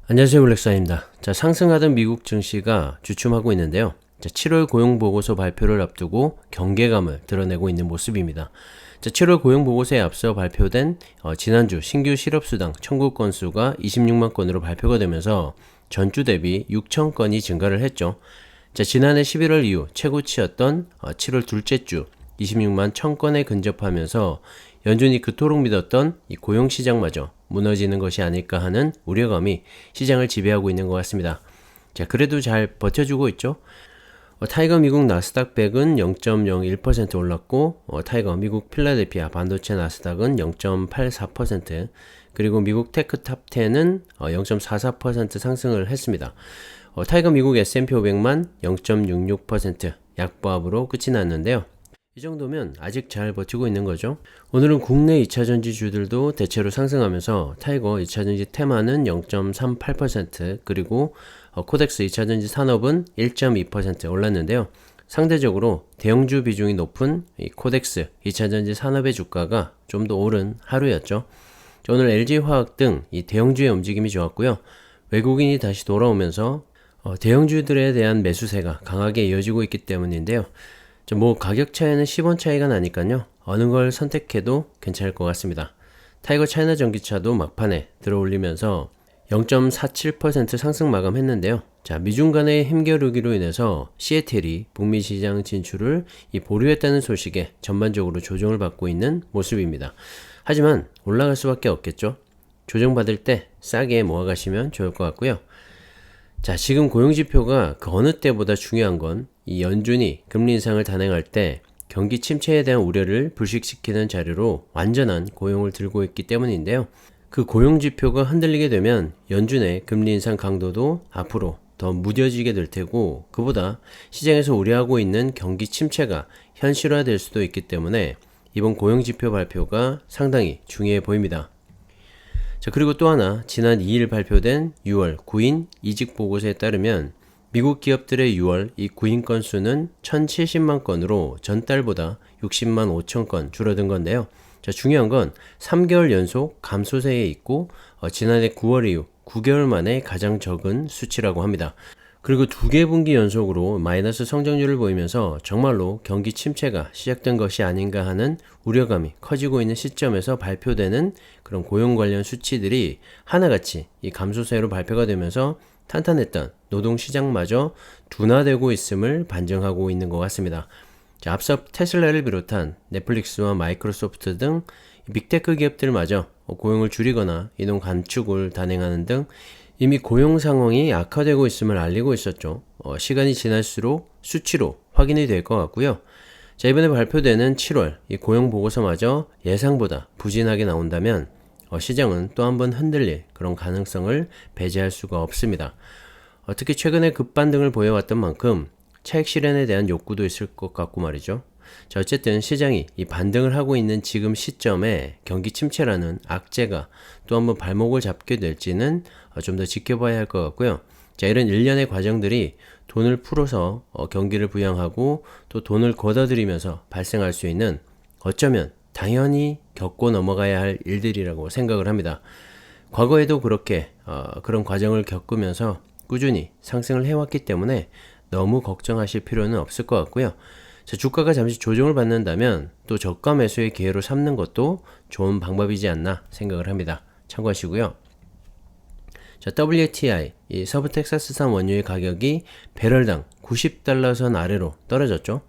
안녕하세요, 블랙사입니다. 자, 상승하던 미국 증시가 주춤하고 있는데요. 자, 7월 고용보고서 발표를 앞두고 경계감을 드러내고 있는 모습입니다. 자, 7월 고용보고서에 앞서 발표된 지난주 신규 실업수당 청구 건수가 26만 건으로 발표가 되면서 전주 대비 6천 건이 증가를 했죠. 자, 지난해 11월 이후 최고치였던 7월 둘째 주 26만 1000건에 근접하면서 연준이 그토록 믿었던 이 고용시장마저 무너지는 것이 아닐까 하는 우려감이 시장을 지배하고 있는 것 같습니다. 자, 그래도 잘 버텨주고 있죠. 타이거 미국 나스닥 100은 0.01% 올랐고 타이거 미국 필라델피아 반도체 나스닥은 0.84%, 그리고 미국 테크 탑 10은 0.44% 상승을 했습니다. 타이거 미국 S&P 500만 0.66% 약보합으로 끝이 났는데요. 이 정도면 아직 잘 버티고 있는 거죠. 오늘은 국내 2차전지주들도 대체로 상승하면서 타이거 2차전지 테마는 0.38%, 그리고 코덱스 2차전지 산업은 1.2% 올랐는데요. 상대적으로 대형주 비중이 높은 이 코덱스 2차전지 산업의 주가가 좀 더 오른 하루였죠. 오늘 LG화학 등 이 대형주의 움직임이 좋았고요. 외국인이 다시 돌아오면서 대형주들에 대한 매수세가 강하게 이어지고 있기 때문인데요. 가격 차이는 10원 차이가 나니까요. 어느 걸 선택해도 괜찮을 것 같습니다. 타이거 차이나 전기차도 막판에 들어올리면서 0.47% 상승 마감했는데요. 자, 미중 간의 힘겨루기로 인해서 시애틀이 북미 시장 진출을 보류했다는 소식에 전반적으로 조정을 받고 있는 모습입니다. 하지만 올라갈 수밖에 없겠죠. 조정받을 때 싸게 모아가시면 좋을 것 같고요. 자, 지금 고용지표가 그 어느 때보다 중요한 건 이 연준이 금리 인상을 단행할 때 경기 침체에 대한 우려를 불식시키는 자료로 완전한 고용을 들고 있기 때문인데요. 그 고용지표가 흔들리게 되면 연준의 금리 인상 강도도 앞으로 더 무뎌지게 될 테고, 그보다 시장에서 우려하고 있는 경기 침체가 현실화될 수도 있기 때문에 이번 고용지표 발표가 상당히 중요해 보입니다. 자, 그리고 또 하나, 지난 2일 발표된 6월 구인 이직 보고서에 따르면 미국 기업들의 6월 이 구인 건수는 1070만 건으로 전달보다 60만 5천 건 줄어든 건데요. 자, 중요한 건 3개월 연속 감소세에 있고 지난해 9월 이후 9개월 만에 가장 적은 수치라고 합니다. 그리고 2개 분기 연속으로 마이너스 성장률을 보이면서 정말로 경기 침체가 시작된 것이 아닌가 하는 우려감이 커지고 있는 시점에서 발표되는 그런 고용 관련 수치들이 하나같이 이 감소세로 발표가 되면서 탄탄했던 노동시장마저 둔화되고 있음을 반증하고 있는 것 같습니다. 자, 앞서 테슬라를 비롯한 넷플릭스와 마이크로소프트 등 빅테크 기업들마저 고용을 줄이거나 이동 감축을 단행하는 등 이미 고용 상황이 악화되고 있음을 알리고 있었죠. 시간이 지날수록 수치로 확인이 될 것 같고요. 자, 이번에 발표되는 7월 이 고용 보고서마저 예상보다 부진하게 나온다면 시장은 또 한 번 흔들릴 그런 가능성을 배제할 수가 없습니다. 특히 최근에 급반등을 보여왔던 만큼 차익 실현에 대한 욕구도 있을 것 같고 말이죠. 자, 어쨌든 시장이 이 반등을 하고 있는 지금 시점에 경기 침체라는 악재가 또 한 번 발목을 잡게 될지는 좀 더 지켜봐야 할 것 같고요. 자, 이런 일련의 과정들이 돈을 풀어서 경기를 부양하고 또 돈을 걷어들이면서 발생할 수 있는, 어쩌면 당연히 겪고 넘어가야 할 일들이라고 생각을 합니다. 과거에도 그렇게 그런 과정을 겪으면서 꾸준히 상승을 해왔기 때문에 너무 걱정하실 필요는 없을 것 같고요. 자, 주가가 잠시 조정을 받는다면 또 저가 매수의 기회로 삼는 것도 좋은 방법이지 않나 생각을 합니다. 참고하시고요. 자, WTI, 이 서부 텍사스산 원유의 가격이 배럴당 90달러 선 아래로 떨어졌죠.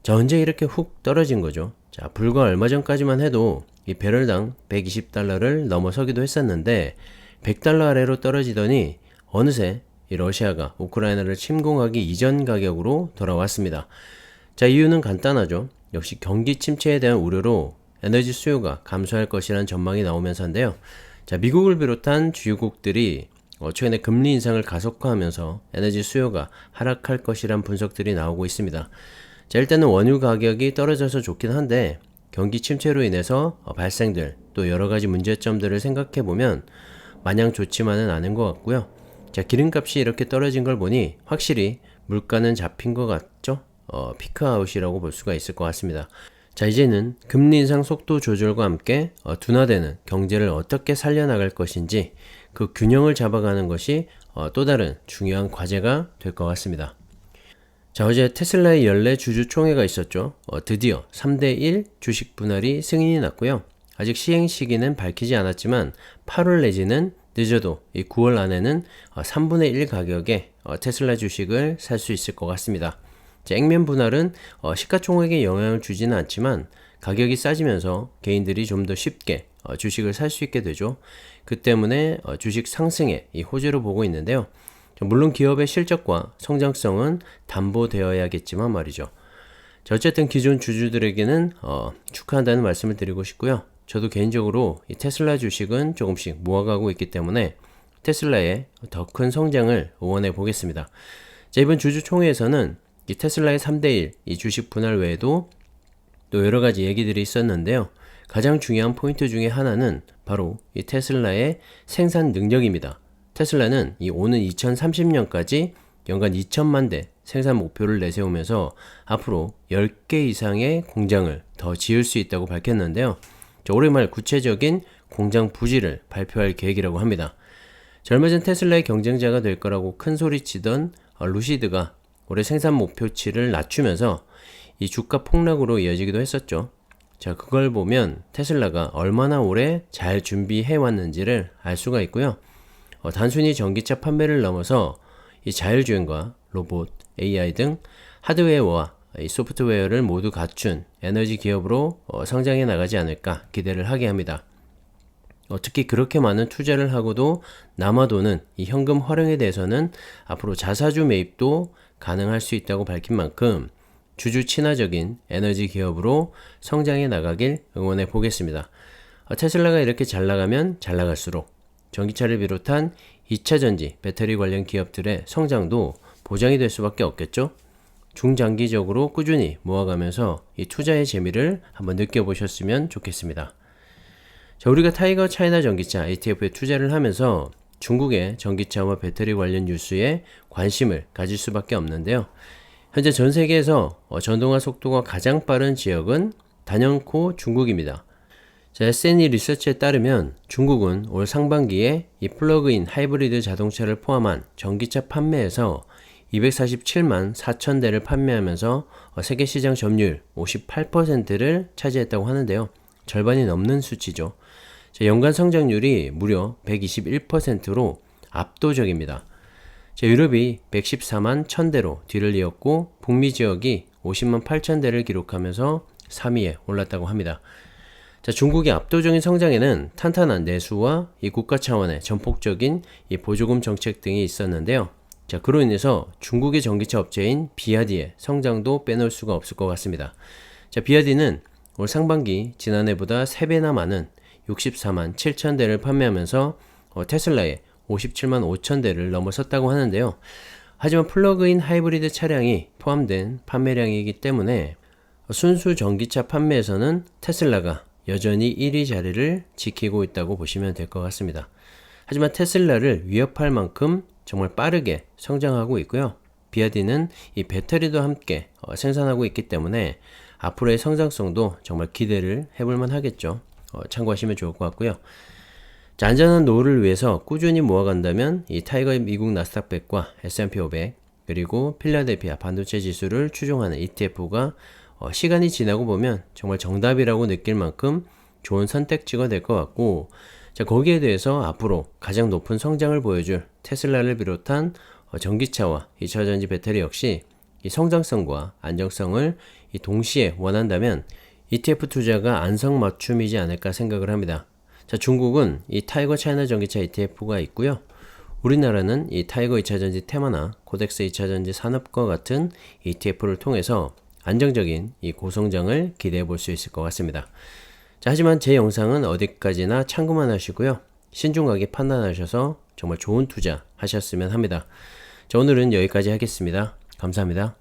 자, 언제 이렇게 훅 떨어진 거죠? 자, 불과 얼마 전까지만 해도 이 배럴당 120달러를 넘어서기도 했었는데 100달러 아래로 떨어지더니 어느새 이 러시아가 우크라이나를 침공하기 이전 가격으로 돌아왔습니다. 자, 이유는 간단하죠. 역시 경기 침체에 대한 우려로 에너지 수요가 감소할 것이라는 전망이 나오면서인데요. 자, 미국을 비롯한 주요국들이 최근에 금리 인상을 가속화하면서 에너지 수요가 하락할 것이란 분석들이 나오고 있습니다. 자, 일단은 원유 가격이 떨어져서 좋긴 한데 경기 침체로 인해서 발생될 또 여러가지 문제점들을 생각해보면 마냥 좋지만은 않은 것 같고요. 자, 기름값이 이렇게 떨어진 걸 보니 확실히 물가는 잡힌 것 같죠? 피크아웃이라고 볼 수가 있을 것 같습니다. 자, 이제는 금리 인상 속도 조절과 함께 둔화되는 경제를 어떻게 살려나갈 것인지, 그 균형을 잡아가는 것이 또 다른 중요한 과제가 될 것 같습니다. 자, 어제 테슬라의 연례 주주총회가 있었죠. 드디어 3대1 주식 분할이 승인이 났고요. 아직 시행 시기는 밝히지 않았지만 8월 내지는 늦어도 이 9월 안에는 3분의 1 가격에 테슬라 주식을 살 수 있을 것 같습니다. 자, 액면 분할은 시가총액에 영향을 주지는 않지만 가격이 싸지면서 개인들이 좀 더 쉽게 주식을 살 수 있게 되죠. 그 때문에 주식 상승에 이 호재로 보고 있는데요. 물론 기업의 실적과 성장성은 담보되어야겠지만 말이죠. 자, 어쨌든 기존 주주들에게는 축하한다는 말씀을 드리고 싶고요. 저도 개인적으로 이 테슬라 주식은 조금씩 모아가고 있기 때문에 테슬라의 더 큰 성장을 응원해 보겠습니다. 자, 이번 주주총회에서는 이 테슬라의 3대1 이 주식 분할 외에도 또 여러 가지 얘기들이 있었는데요. 가장 중요한 포인트 중에 하나는 바로 이 테슬라의 생산 능력입니다. 테슬라는 이 오는 2030년까지 연간 2천만 대 생산 목표를 내세우면서 앞으로 10개 이상의 공장을 더 지을 수 있다고 밝혔는데요. 올해 말 구체적인 공장 부지를 발표할 계획이라고 합니다. 얼마 전 테슬라의 경쟁자가 될 거라고 큰 소리치던 루시드가 올해 생산 목표치를 낮추면서 이 주가 폭락으로 이어지기도 했었죠. 자, 그걸 보면 테슬라가 얼마나 오래 잘 준비해 왔는지를 알 수가 있고요. 단순히 전기차 판매를 넘어서 이 자율주행과 로봇, AI 등 하드웨어와 이 소프트웨어를 모두 갖춘 에너지 기업으로 성장해 나가지 않을까 기대를 하게 합니다. 특히 그렇게 많은 투자를 하고도 남아도는 이 현금 활용에 대해서는 앞으로 자사주 매입도 가능할 수 있다고 밝힌 만큼 주주 친화적인 에너지 기업으로 성장해 나가길 응원해 보겠습니다. 테슬라가 이렇게 잘 나가면 잘 나갈수록 전기차를 비롯한 2차전지 배터리 관련 기업들의 성장도 보장이 될 수밖에 없겠죠. 중장기적으로 꾸준히 모아가면서 이 투자의 재미를 한번 느껴보셨으면 좋겠습니다. 자, 우리가 타이거 차이나 전기차 ETF에 투자를 하면서 중국의 전기차와 배터리 관련 뉴스에 관심을 가질 수밖에 없는데요. 현재 전 세계에서 전동화 속도가 가장 빠른 지역은 단연코 중국입니다. 자, S&E 리서치에 따르면 중국은 올 상반기에 이 플러그인 하이브리드 자동차를 포함한 전기차 판매에서 247만 4천 대를 판매하면서 세계 시장 점유율 58%를 차지했다고 하는데요. 절반이 넘는 수치죠. 자, 연간 성장률이 무려 121%로 압도적입니다. 자, 유럽이 114만 1000대로 뒤를 이었고 북미 지역이 50만 8천 대를 기록하면서 3위에 올랐다고 합니다. 자, 중국의 압도적인 성장에는 탄탄한 내수와 이 국가 차원의 전폭적인 이 보조금 정책 등이 있었는데요. 자, 그로 인해서 중국의 전기차 업체인 비아디의 성장도 빼놓을 수가 없을 것 같습니다. 자, 비아디는 올 상반기 지난해보다 3배나 많은 64만 7천 대를 판매하면서 테슬라의 57만 5천 대를 넘어섰다고 하는데요. 하지만 플러그인 하이브리드 차량이 포함된 판매량이기 때문에 순수 전기차 판매에서는 테슬라가 여전히 1위 자리를 지키고 있다고 보시면 될 것 같습니다. 하지만 테슬라를 위협할 만큼 정말 빠르게 성장하고 있고요. 비아디는 이 배터리도 함께 생산하고 있기 때문에 앞으로의 성장성도 정말 기대를 해볼만 하겠죠. 참고하시면 좋을 것 같고요. 자, 안전한 노후를 위해서 꾸준히 모아간다면 이 타이거 미국 나스닥 100과 S&P 500 그리고 필라델피아 반도체 지수를 추종하는 ETF가 시간이 지나고 보면 정말 정답이라고 느낄 만큼 좋은 선택지가 될 것 같고, 자, 거기에 대해서 앞으로 가장 높은 성장을 보여줄 테슬라를 비롯한 전기차와 2차전지 배터리 역시 이 성장성과 안정성을 이 동시에 원한다면 ETF 투자가 안성맞춤이지 않을까 생각을 합니다. 자, 중국은 이 타이거 차이나 전기차 ETF가 있고요. 우리나라는 이 타이거 2차전지 테마나 코덱스 2차전지 산업과 같은 ETF를 통해서 안정적인 이 고성장을 기대해 볼 수 있을 것 같습니다. 자, 하지만 제 영상은 어디까지나 참고만 하시고요. 신중하게 판단하셔서 정말 좋은 투자 하셨으면 합니다. 자, 오늘은 여기까지 하겠습니다. 감사합니다.